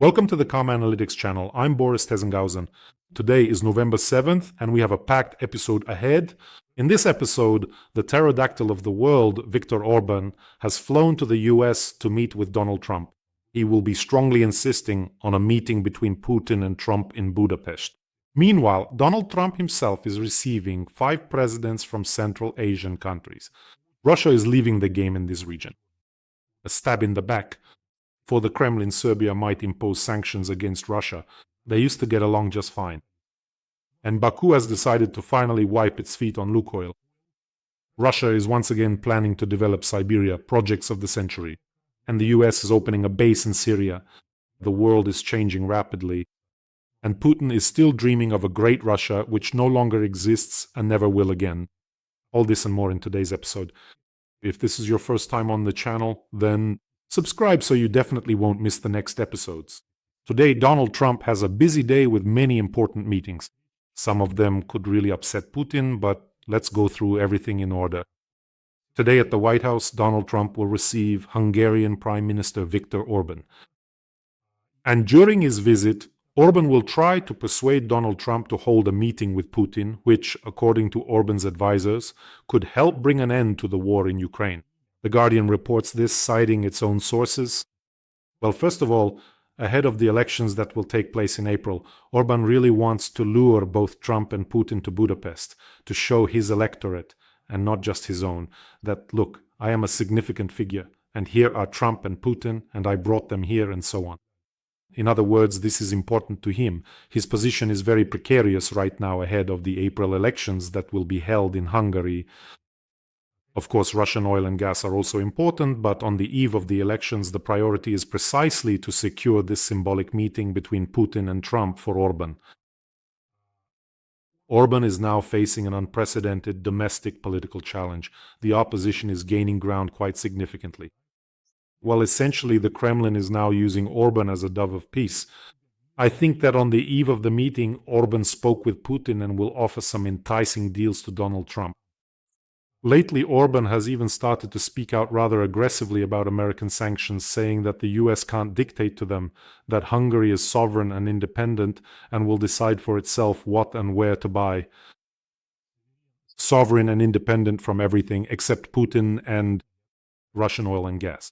Welcome to the Calm Analytics channel. I'm Boris Tizengauzen. Today is November 7th, and we have a packed episode ahead. In this episode, the pterodactyl of the world, Viktor Orbán, has flown to the US to meet with Donald Trump. He will be strongly insisting on a meeting between Putin and Trump in Budapest. Meanwhile, Donald Trump himself is receiving 5 presidents from Central Asian countries. Russia is leaving the game in this region. A stab in the back. For the Kremlin, Serbia might impose sanctions against Russia. They used to get along just fine. And Baku has decided to finally wipe its feet on Lukoil. Russia is once again planning to develop Siberia, projects of the century. And the US is opening a base in Syria. The world is changing rapidly. And Putin is still dreaming of a great Russia which no longer exists and never will again. All this and more in today's episode. If this is your first time on the channel, then subscribe so you definitely won't miss the next episodes. Today, Donald Trump has a busy day with many important meetings. Some of them could really upset Putin, but let's go through everything in order. Today at the White House, Donald Trump will receive Hungarian Prime Minister Viktor Orbán. And during his visit, Orban will try to persuade Donald Trump to hold a meeting with Putin, which, according to Orban's advisors, could help bring an end to the war in Ukraine. The Guardian reports this, citing its own sources. Well, first of all, ahead of the elections that will take place in April, Orban really wants to lure both Trump and Putin to Budapest to show his electorate, and not just his own, that, look, I am a significant figure, and here are Trump and Putin, and I brought them here, and so on. In other words, this is important to him. His position is very precarious right now ahead of the April elections that will be held in Hungary. Of course, Russian oil and gas are also important, but on the eve of the elections, the priority is precisely to secure this symbolic meeting between Putin and Trump for Orban. Orban is now facing an unprecedented domestic political challenge. The opposition is gaining ground quite significantly. Well, essentially, the Kremlin is now using Orban as a dove of peace. I think that on the eve of the meeting, Orban spoke with Putin and will offer some enticing deals to Donald Trump. Lately, Orban has even started to speak out rather aggressively about American sanctions, saying that the US can't dictate to them, that Hungary is sovereign and independent and will decide for itself what and where to buy. Sovereign and independent from everything except Putin and Russian oil and gas.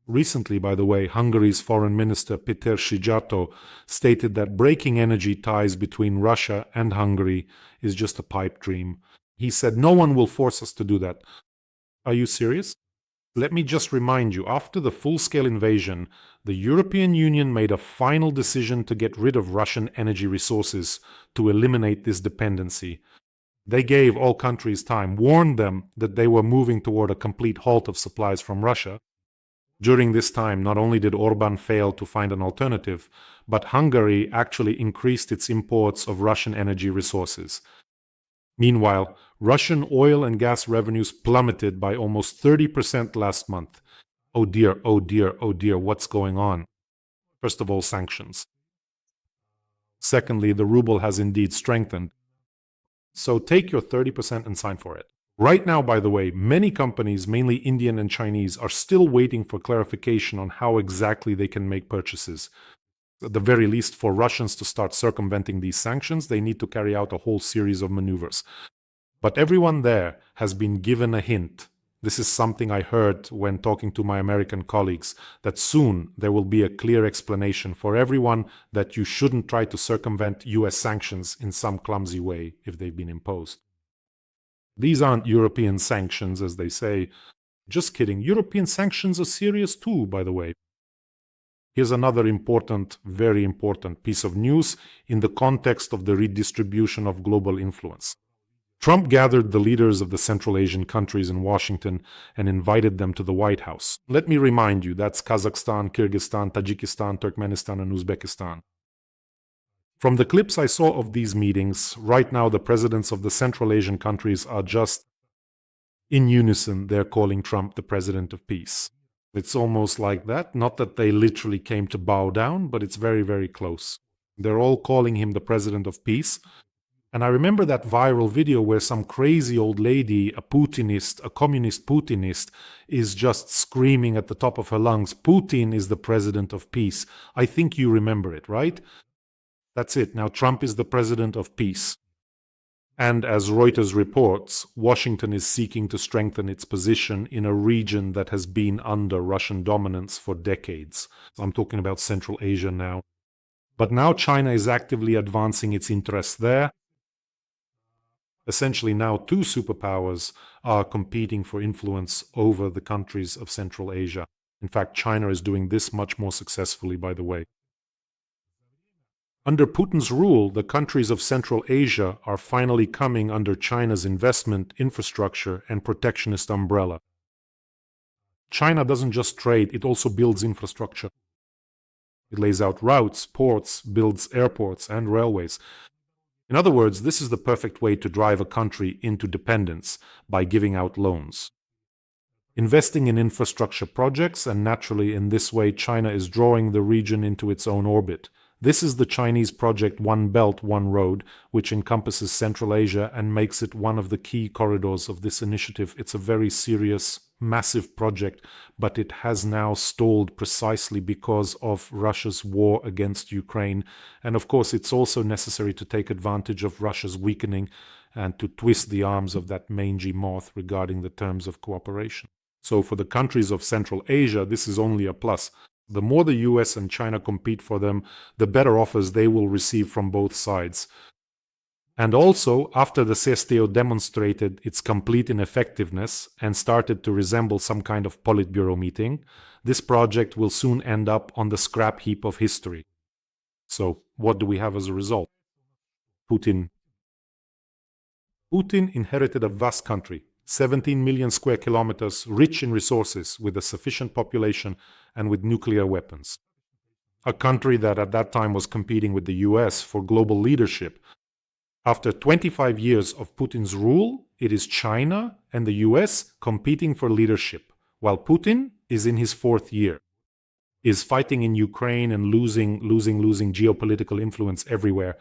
Recently, by the way, Hungary's Foreign Minister Péter Szijjártó stated that breaking energy ties between Russia and Hungary is just a pipe dream. He said, "No one will force us to do that." Are you serious? Let me just remind you, after the full-scale invasion, the European Union made a final decision to get rid of Russian energy resources to eliminate this dependency. They gave all countries time, warned them that they were moving toward a complete halt of supplies from Russia. During this time, not only did Orban fail to find an alternative, but Hungary actually increased its imports of Russian energy resources. Meanwhile, Russian oil and gas revenues plummeted by almost 30% last month. Oh dear, oh dear, oh dear, what's going on? First of all, sanctions. Secondly, the ruble has indeed strengthened. So take your 30% and sign for it. Right now, by the way, many companies, mainly Indian and Chinese, are still waiting for clarification on how exactly they can make purchases. At the very least, for Russians to start circumventing these sanctions, they need to carry out a whole series of maneuvers. But everyone there has been given a hint. This is something I heard when talking to my American colleagues, that soon there will be a clear explanation for everyone that you shouldn't try to circumvent US sanctions in some clumsy way if they've been imposed. These aren't European sanctions, as they say. Just kidding. European sanctions are serious too, by the way. Here's another important, very important piece of news in the context of the redistribution of global influence. Trump gathered the leaders of the Central Asian countries in Washington and invited them to the White House. Let me remind you, that's Kazakhstan, Kyrgyzstan, Tajikistan, Turkmenistan, and Uzbekistan. From the clips I saw of these meetings, right now the presidents of the Central Asian countries are just in unison. They're calling Trump the president of peace. It's almost like that. Not that they literally came to bow down, but it's very, very close. They're all calling him the president of peace. And I remember that viral video where some crazy old lady, a Putinist, a communist Putinist, is just screaming at the top of her lungs, Putin is the president of peace. I think you remember it, right? That's it. Now Trump is the president of peace. And as Reuters reports, Washington is seeking to strengthen its position in a region that has been under Russian dominance for decades. I'm talking about Central Asia now. But now China is actively advancing its interests there. Essentially now two superpowers are competing for influence over the countries of Central Asia. In fact, China is doing this much more successfully, by the way. Under Putin's rule, the countries of Central Asia are finally coming under China's investment, infrastructure, and protectionist umbrella. China doesn't just trade, it also builds infrastructure. It lays out routes, ports, builds airports and railways. In other words, this is the perfect way to drive a country into dependence by giving out loans. Investing in infrastructure projects, and naturally in this way China is drawing the region into its own orbit. This is the Chinese project One Belt, One Road, which encompasses Central Asia and makes it one of the key corridors of this initiative. It's a very serious, massive project, but it has now stalled precisely because of Russia's war against Ukraine. And of course, it's also necessary to take advantage of Russia's weakening and to twist the arms of that mangy moth regarding the terms of cooperation. So for the countries of Central Asia, this is only a plus. The more the US and China compete for them, the better offers they will receive from both sides. And also, after the CSTO demonstrated its complete ineffectiveness and started to resemble some kind of Politburo meeting, this project will soon end up on the scrap heap of history. So, what do we have as a result? Putin inherited a vast country, 17 million square kilometers, rich in resources, with a sufficient population and with nuclear weapons. A country that at that time was competing with the US for global leadership. After 25 years of Putin's rule, it is China and the US competing for leadership, while Putin is in his fourth year, is fighting in Ukraine and losing geopolitical influence everywhere.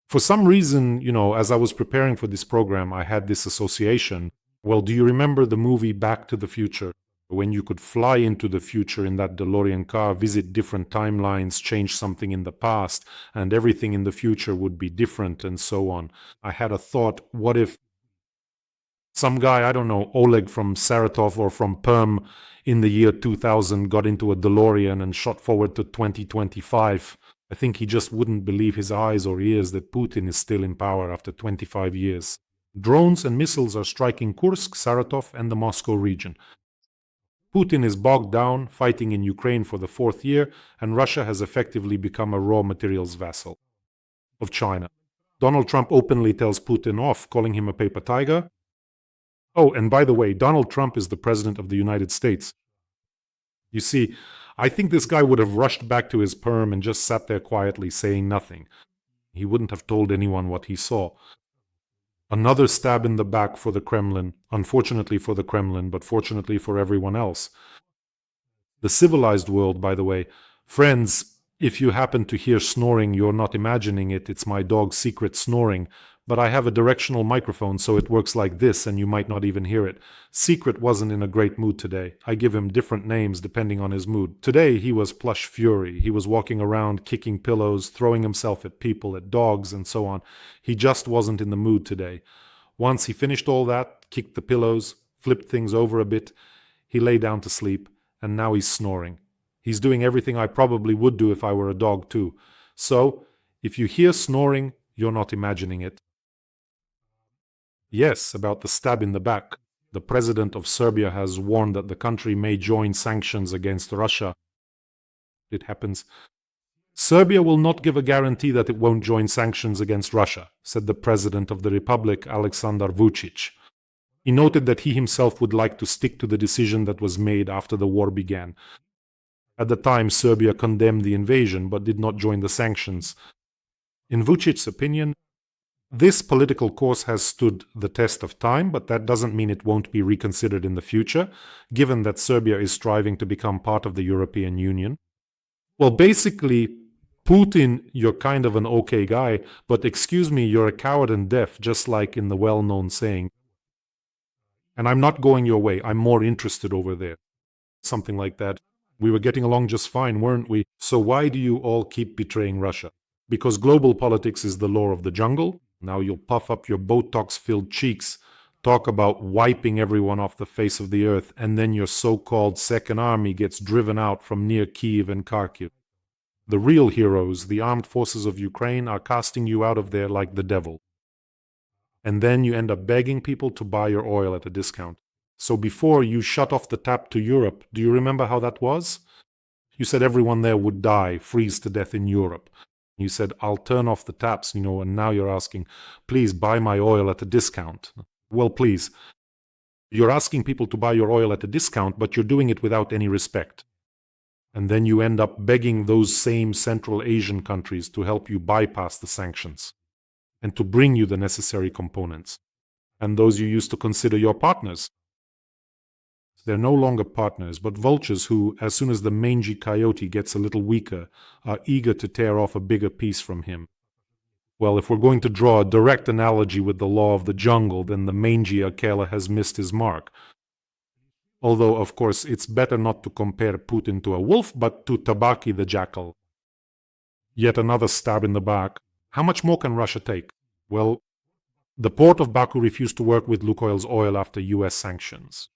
For some reason, as I was preparing for this program, I had this association. Well, do you remember the movie Back to the Future? When you could fly into the future in that DeLorean car, visit different timelines, change something in the past, and everything in the future would be different and so on. I had a thought, what if some guy, I don't know, Oleg from Saratov or from Perm in the year 2000 got into a DeLorean and shot forward to 2025? I think he just wouldn't believe his eyes or ears that Putin is still in power after 25 years. Drones and missiles are striking Kursk, Saratov, and the Moscow region. Putin is bogged down, fighting in Ukraine for the fourth year, and Russia has effectively become a raw materials vassal of China. Donald Trump openly tells Putin off, calling him a paper tiger. Oh, and by the way, Donald Trump is the president of the United States. You see, I think this guy would have rushed back to his perm and just sat there quietly saying nothing. He wouldn't have told anyone what he saw. Another stab in the back for the Kremlin, unfortunately for the Kremlin, but fortunately for everyone else. The civilized world, by the way. Friends, if you happen to hear snoring, you're not imagining it. It's my dog's secret snoring. But I have a directional microphone, so it works like this, and you might not even hear it. Secret wasn't in a great mood today. I give him different names depending on his mood. Today he was Plush Fury. He was walking around, kicking pillows, throwing himself at people, at dogs, and so on. He just wasn't in the mood today. Once he finished all that, kicked the pillows, flipped things over a bit, he lay down to sleep, and now he's snoring. He's doing everything I probably would do if I were a dog too. So, if you hear snoring, you're not imagining it. Yes, about the stab in the back. The president of Serbia has warned that the country may join sanctions against Russia. It happens. Serbia will not give a guarantee that it won't join sanctions against Russia, said the president of the republic, Aleksandar Vučić. He noted that he himself would like to stick to the decision that was made after the war began. At the time, Serbia condemned the invasion but did not join the sanctions. In Vučić's opinion, this political course has stood the test of time, but that doesn't mean it won't be reconsidered in the future, given that Serbia is striving to become part of the European Union. Well, basically, Putin, you're kind of an okay guy, but excuse me, you're a coward and deaf, just like in the well-known saying. And I'm not going your way, I'm more interested over there. Something like that. We were getting along just fine, weren't we? So why do you all keep betraying Russia? Because global politics is the law of the jungle. Now you'll puff up your Botox-filled cheeks, talk about wiping everyone off the face of the earth, and then your so-called Second Army gets driven out from near Kyiv and Kharkiv. The real heroes, the armed forces of Ukraine, are casting you out of there like the devil. And then you end up begging people to buy your oil at a discount. So before you shut off the tap to Europe, do you remember how that was? You said everyone there would die, freeze to death in Europe. You said, I'll turn off the taps, and now you're asking, please buy my oil at a discount. Well, please. You're asking people to buy your oil at a discount, but you're doing it without any respect. And then you end up begging those same Central Asian countries to help you bypass the sanctions and to bring you the necessary components. And those you used to consider your partners. They're no longer partners, but vultures who, as soon as the mangy coyote gets a little weaker, are eager to tear off a bigger piece from him. Well, if we're going to draw a direct analogy with the law of the jungle, then the mangy Akela has missed his mark. Although, of course, it's better not to compare Putin to a wolf, but to Tabaki the jackal. Yet another stab in the back. How much more can Russia take? Well, the port of Baku refused to work with Lukoil's oil after US sanctions.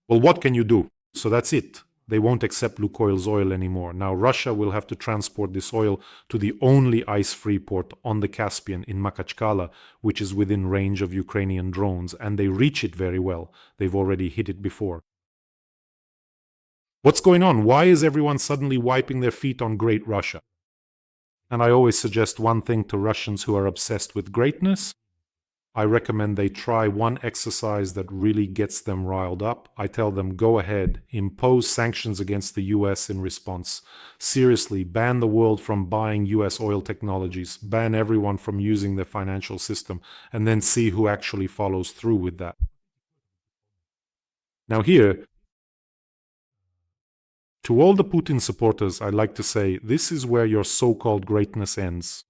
Well, what can you do? So that's it. They won't accept Lukoil's oil anymore. Now Russia will have to transport this oil to the only ice-free port on the Caspian in Makhachkala, which is within range of Ukrainian drones, and they reach it very well. They've already hit it before. What's going on? Why is everyone suddenly wiping their feet on great Russia? And I always suggest one thing to Russians who are obsessed with greatness. I recommend they try one exercise that really gets them riled up. I tell them, go ahead, impose sanctions against the US in response. Seriously, ban the world from buying US oil technologies, ban everyone from using their financial system, and then see who actually follows through with that. Now here, to all the Putin supporters, I'd like to say, this is where your so-called greatness ends.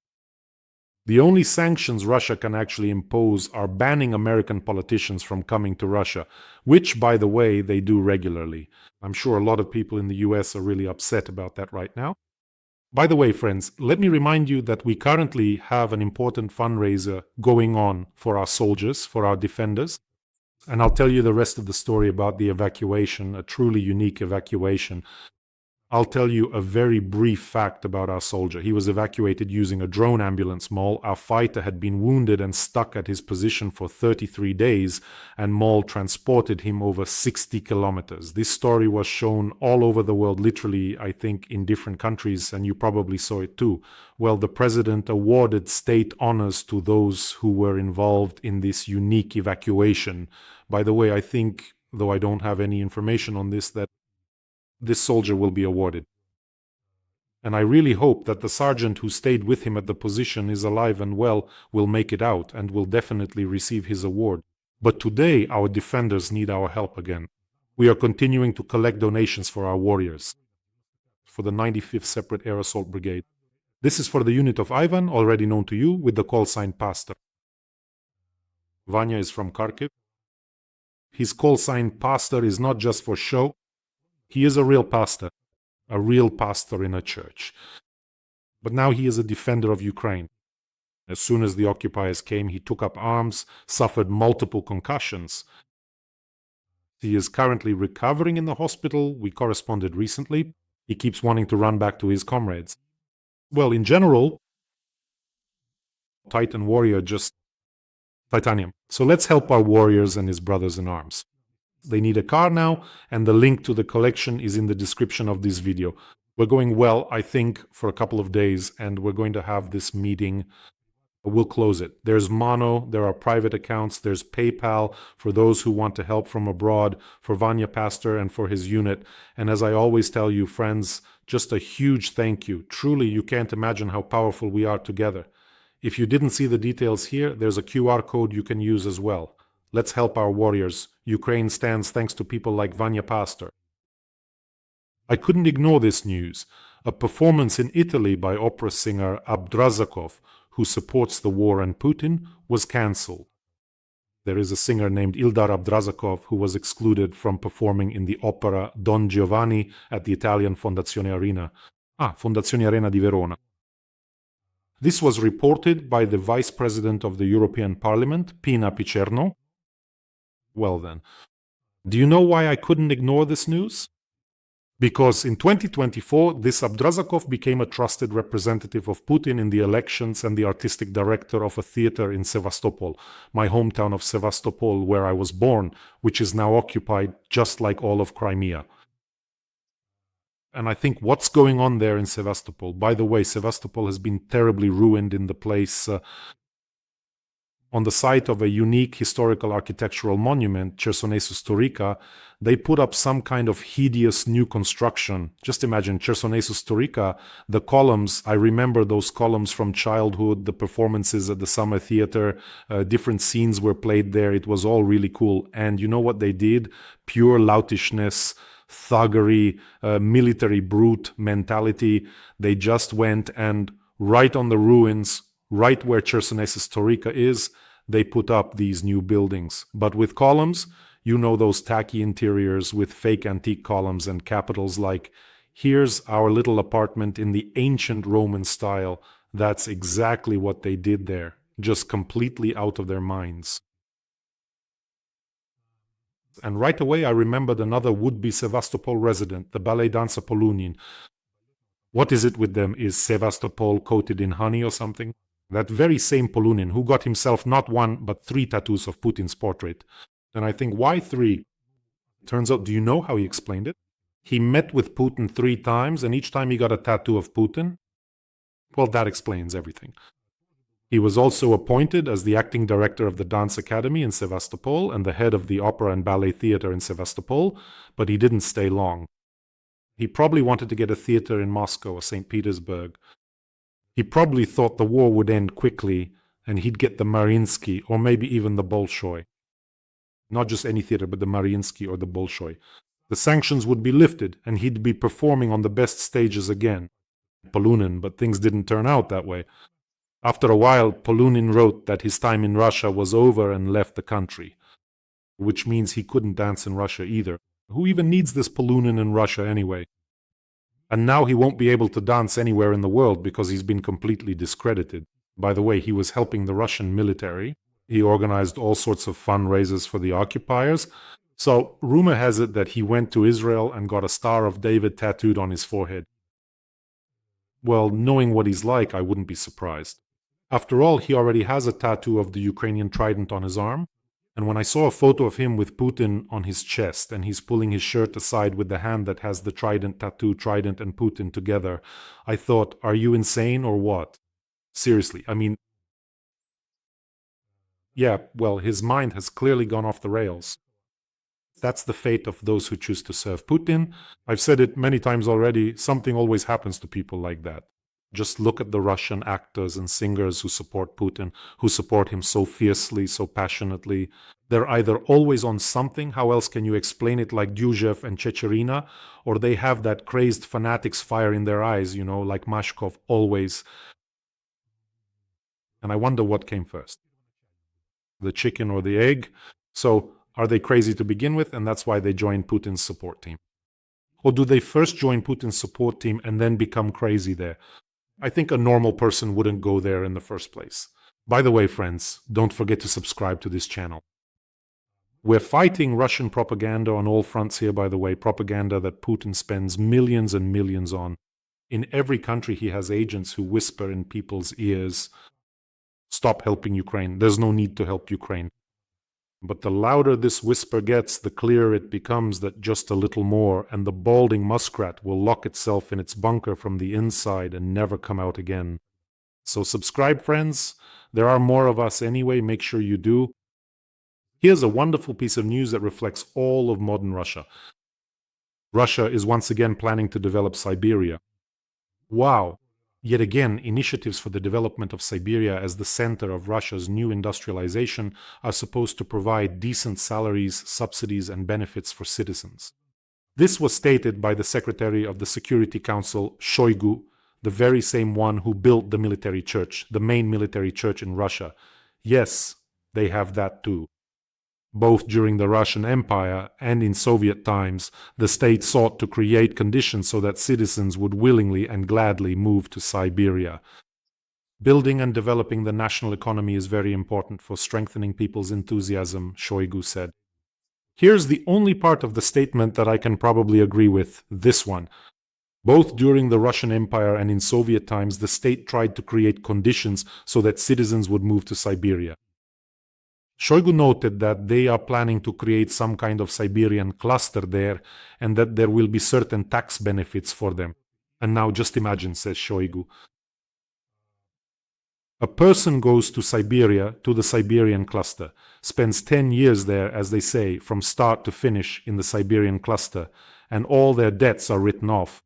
The only sanctions Russia can actually impose are banning American politicians from coming to Russia, which, by the way, they do regularly. I'm sure a lot of people in the US are really upset about that right now. By the way, friends, let me remind you that we currently have an important fundraiser going on for our soldiers, for our defenders. And I'll tell you the rest of the story about the evacuation, a truly unique evacuation. I'll tell you a very brief fact about our soldier. He was evacuated using a drone ambulance, Mol. Our fighter had been wounded and stuck at his position for 33 days, and Mol transported him over 60 kilometers. This story was shown all over the world, literally, I think, in different countries, and you probably saw it too. Well, the president awarded state honors to those who were involved in this unique evacuation. By the way, I think, though I don't have any information on this, that this soldier will be awarded. And I really hope that the sergeant who stayed with him at the position is alive and well, will make it out, and will definitely receive his award. But today, our defenders need our help again. We are continuing to collect donations for our warriors, for the 95th Separate Air Assault Brigade. This is for the unit of Ivan, already known to you, with the call sign Pastor. Vanya is from Kharkiv. His call sign Pastor is not just for show. He is a real pastor in a church. But now he is a defender of Ukraine. As soon as the occupiers came, he took up arms, suffered multiple concussions. He is currently recovering in the hospital. We corresponded recently. He keeps wanting to run back to his comrades. Well, in general, Titan warrior, just titanium. So let's help our warriors and his brothers in arms. They need a car now, and the link to the collection is in the description of this video. We're going well, I think, for a couple of days, and we're going to have this meeting. We'll close it. There's Mono, there are private accounts, there's PayPal for those who want to help from abroad, for Vanya Pastor and for his unit. And as I always tell you, friends, just a huge thank you. Truly, you can't imagine how powerful we are together. If you didn't see the details here, there's a QR code you can use as well. Let's help our warriors. Ukraine stands thanks to people like Vanya Pastor. I couldn't ignore this news. A performance in Italy by opera singer Abdrazakov, who supports the war and Putin, was cancelled. There is a singer named Ildar Abdrazakov who was excluded from performing in the opera Don Giovanni at the Italian Fondazione Arena. Fondazione Arena di Verona. This was reported by the Vice President of the European Parliament, Pina Picerno. Well then, do you know why I couldn't ignore this news? Because in 2024, this Abdrazakov became a trusted representative of Putin in the elections and the artistic director of a theater in Sevastopol, my hometown of Sevastopol, where I was born, which is now occupied just like all of Crimea. And I think what's going on there in Sevastopol, by the way, Sevastopol has been terribly ruined in the place on the site of a unique historical architectural monument, Chersonesus Storica. They put up some kind of hideous new construction. Just imagine Chersonesus Storica, the columns, I remember those columns from childhood, the performances at the Summer Theater, different scenes were played there. It was all really cool. And you know what they did? Pure loutishness, thuggery, military brute mentality. They just went and right on the ruins, right where Chersonesus Storica is, they put up these new buildings. But with columns, you know, those tacky interiors with fake antique columns and capitals like, here's our little apartment in the ancient Roman style. That's exactly what they did there, just completely out of their minds. And right away I remembered another would-be Sevastopol resident, the ballet dancer Polunin. What is it with them? Is Sevastopol coated in honey or something? That very same Polunin who got himself not one but 3 tattoos of Putin's portrait. And I think, why 3? Turns out, do you know how he explained it? He met with Putin 3 times and each time he got a tattoo of Putin. Well, that explains everything. He was also appointed as the acting director of the Dance Academy in Sevastopol and the head of the Opera and Ballet Theater in Sevastopol, but he didn't stay long. He probably wanted to get a theater in Moscow or St. Petersburg. He probably thought the war would end quickly and he'd get the Mariinsky or maybe even the Bolshoi. Not just any theater, but the Mariinsky or the Bolshoi. The sanctions would be lifted and he'd be performing on the best stages again. Polunin, but things didn't turn out that way. After a while, Polunin wrote that his time in Russia was over and left the country, which means he couldn't dance in Russia either. Who even needs this Polunin in Russia anyway? And now he won't be able to dance anywhere in the world because he's been completely discredited. By the way, he was helping the Russian military. He organized all sorts of fundraisers for the occupiers. So rumor has it that he went to Israel and got a Star of David tattooed on his forehead. Well, knowing what he's like, I wouldn't be surprised. After all, he already has a tattoo of the Ukrainian trident on his arm. And when I saw a photo of him with Putin on his chest and he's pulling his shirt aside with the hand that has the trident tattoo, trident and Putin together, I thought, are you insane or what? Seriously, I mean, yeah, well, his mind has clearly gone off the rails. That's the fate of those who choose to serve Putin. I've said it many times already, something always happens to people like that. Just look at the Russian actors and singers who support Putin, who support him so fiercely, so passionately. They're either always on something, how else can you explain it, like Dyuzhev and Chechirina, or they have that crazed fanatics fire in their eyes, you know, like Mashkov always. And I wonder what came first, the chicken or the egg. So are they crazy to begin with, and that's why they joined Putin's support team? Or do they first join Putin's support team and then become crazy there? I think a normal person wouldn't go there in the first place. By the way, friends, don't forget to subscribe to this channel. We're fighting Russian propaganda on all fronts here, by the way, propaganda that Putin spends millions and millions on. In every country, he has agents who whisper in people's ears, stop helping Ukraine. There's no need to help Ukraine. But the louder this whisper gets, the clearer it becomes that just a little more, and the balding muskrat will lock itself in its bunker from the inside and never come out again. So subscribe, friends. There are more of us anyway. Make sure you do. Here's a wonderful piece of news that reflects all of modern Russia. Russia is once again planning to develop Siberia. Wow! Yet again, initiatives for the development of Siberia as the center of Russia's new industrialization are supposed to provide decent salaries, subsidies, and benefits for citizens. This was stated by the Secretary of the Security Council, Shoigu, the very same one who built the military church, the main military church in Russia. Yes, they have that too. Both during the Russian Empire and in Soviet times, the state sought to create conditions so that citizens would willingly and gladly move to Siberia. Building and developing the national economy is very important for strengthening people's enthusiasm, Shoigu said. Here's the only part of the statement that I can probably agree with, this one. Both during the Russian Empire and in Soviet times, the state tried to create conditions so that citizens would move to Siberia. Shoigu noted that they are planning to create some kind of Siberian cluster there and that there will be certain tax benefits for them. And now just imagine, says Shoigu. A person goes to Siberia, to the Siberian cluster, spends 10 years there, as they say, from start to finish in the Siberian cluster, and all their debts are written off.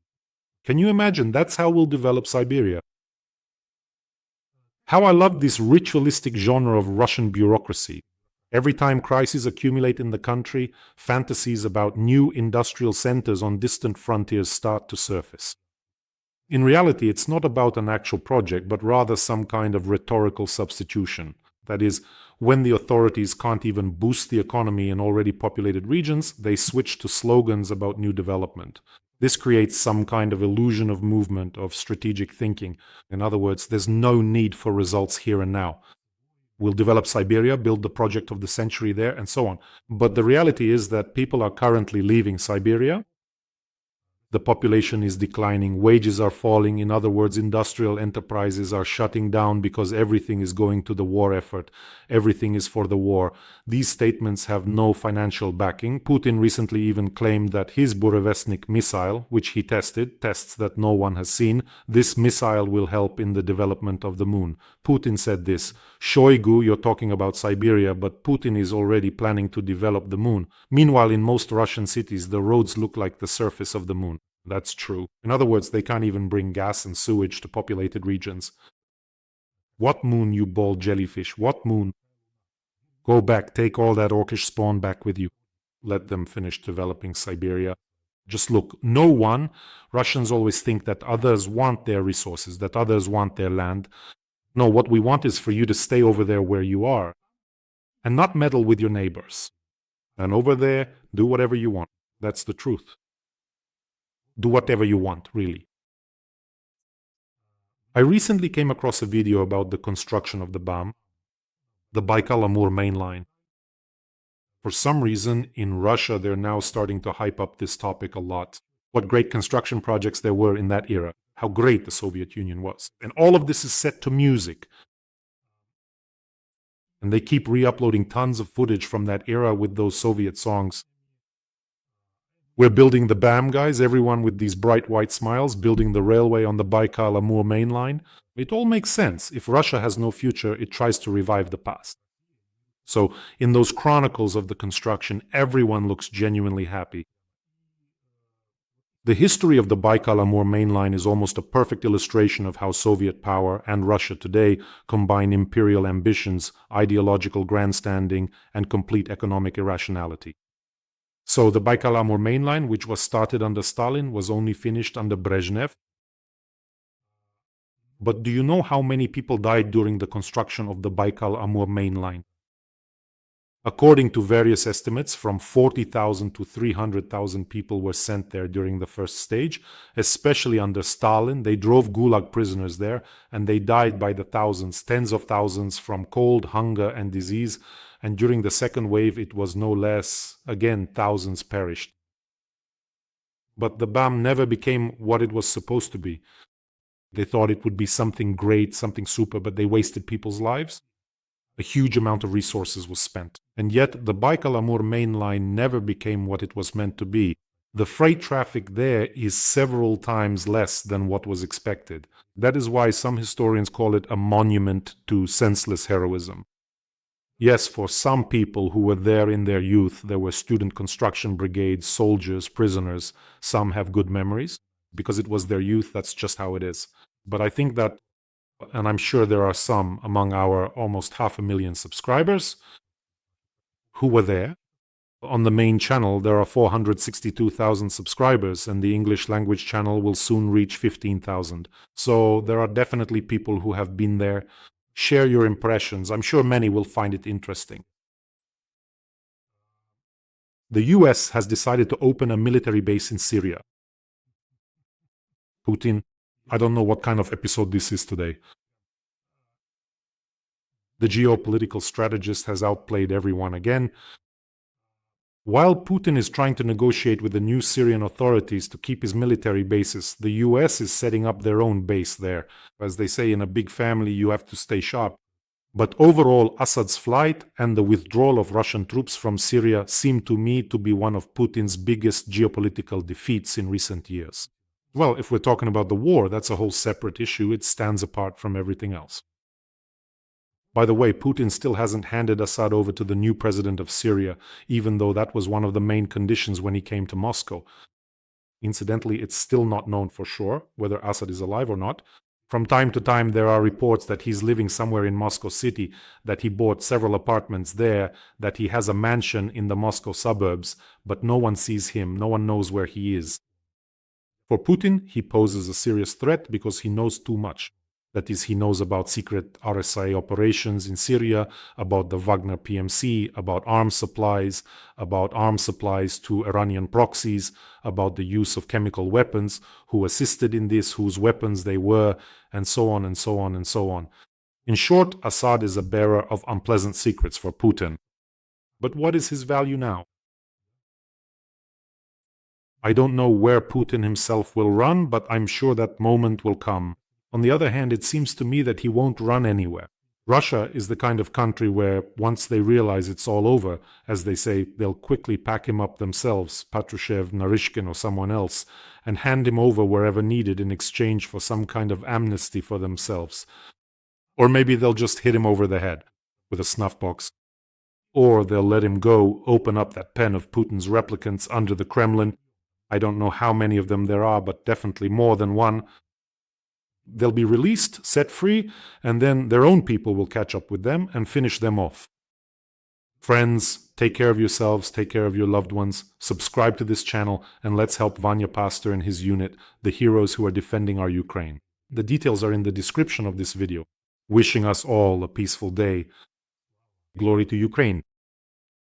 Can you imagine? That's how we'll develop Siberia. How I love this ritualistic genre of Russian bureaucracy. Every time crises accumulate in the country, fantasies about new industrial centers on distant frontiers start to surface. In reality, it's not about an actual project, but rather some kind of rhetorical substitution. That is, when the authorities can't even boost the economy in already populated regions, they switch to slogans about new development. This creates some kind of illusion of movement, of strategic thinking. In other words, there's no need for results here and now. We'll develop Siberia, build the project of the century there, and so on. But the reality is that people are currently leaving Siberia. The population is declining, wages are falling. In other words, industrial enterprises are shutting down because everything is going to the war effort. Everything is for the war. These statements have no financial backing. Putin recently even claimed that his Burevestnik missile, which he tested, tests that no one has seen, this missile will help in the development of the moon. Putin said this. Shoigu, you're talking about Siberia, but Putin is already planning to develop the moon. Meanwhile, in most Russian cities, the roads look like the surface of the moon. That's true. In other words, they can't even bring gas and sewage to populated regions. What moon, you bald jellyfish? What moon? Go back, take all that orcish spawn back with you. Let them finish developing Siberia. Just look, no one, Russians always think that others want their resources, that others want their land. No, what we want is for you to stay over there where you are and not meddle with your neighbors. And over there, do whatever you want. That's the truth. Do whatever you want, really. I recently came across a video about the construction of the BAM, the Baikal-Amur main line. For some reason, in Russia, they're now starting to hype up this topic a lot. What great construction projects there were in that era. How great the Soviet Union was. And all of this is set to music. And they keep re-uploading tons of footage from that era with those Soviet songs. We're building the BAM, guys, everyone with these bright white smiles, building the railway on the Baikal-Amur main line. It all makes sense. If Russia has no future, it tries to revive the past. So, in those chronicles of the construction, everyone looks genuinely happy. The history of the Baikal-Amur main line is almost a perfect illustration of how Soviet power and Russia today combine imperial ambitions, ideological grandstanding, and complete economic irrationality. So the Baikal-Amur main line, which was started under Stalin, was only finished under Brezhnev. But do you know how many people died during the construction of the Baikal-Amur main line? According to various estimates, from 40,000 to 300,000 people were sent there during the first stage, especially under Stalin. They drove Gulag prisoners there, and they died by the thousands, tens of thousands, from cold, hunger, and disease. And during the second wave, it was no less. Again, thousands perished. But the BAM never became what it was supposed to be. They thought it would be something great, something super, but they wasted people's lives. A huge amount of resources was spent. And yet, the Baikal-Amur main line never became what it was meant to be. The freight traffic there is several times less than what was expected. That is why some historians call it a monument to senseless heroism. Yes, for some people who were there in their youth, there were student construction brigades, soldiers, prisoners. Some have good memories. Because it was their youth, that's just how it is. But I think that, and I'm sure there are some among our almost 500,000 subscribers who were there, On the main channel, there are 462,000 subscribers, and the English language channel will soon reach 15,000. So there are definitely people who have been there. Share your impressions. I'm sure many will find it interesting. The US has decided to open a military base in Syria. Putin, I don't know what kind of episode this is today. The geopolitical strategist has outplayed everyone again. While Putin is trying to negotiate with the new Syrian authorities to keep his military bases, the US is setting up their own base there. As they say, in a big family, you have to stay sharp. But overall, Assad's flight and the withdrawal of Russian troops from Syria seem to me to be one of Putin's biggest geopolitical defeats in recent years. Well, if we're talking about the war, that's a whole separate issue. It stands apart from everything else. By the way, Putin still hasn't handed Assad over to the new president of Syria, even though that was one of the main conditions when he came to Moscow. Incidentally, it's still not known for sure whether Assad is alive or not. From time to time, there are reports that he's living somewhere in Moscow City, that he bought several apartments there, that he has a mansion in the Moscow suburbs, but no one sees him, no one knows where he is. For Putin, he poses a serious threat because he knows too much. That is, he knows about secret RSI operations in Syria, about the Wagner PMC, about arms supplies to Iranian proxies, about the use of chemical weapons, who assisted in this, whose weapons they were, and so on and so on and so on. In short, Assad is a bearer of unpleasant secrets for Putin. But what is his value now? I don't know where Putin himself will run, but I'm sure that moment will come. On the other hand, it seems to me that he won't run anywhere. Russia is the kind of country where, once they realize it's all over, as they say, they'll quickly pack him up themselves, Patrushev, Narishkin, or someone else, and hand him over wherever needed in exchange for some kind of amnesty for themselves. Or maybe they'll just hit him over the head with a snuff box. Or they'll let him go, open up that pen of Putin's replicants under the Kremlin. I don't know how many of them there are, but definitely more than one. They'll be released, set free, and then their own people will catch up with them and finish them off. Friends, take care of yourselves, take care of your loved ones, subscribe to this channel, and let's help Vanya Pastor and his unit, the heroes who are defending our Ukraine. The details are in the description of this video. Wishing us all a peaceful day. Glory to Ukraine.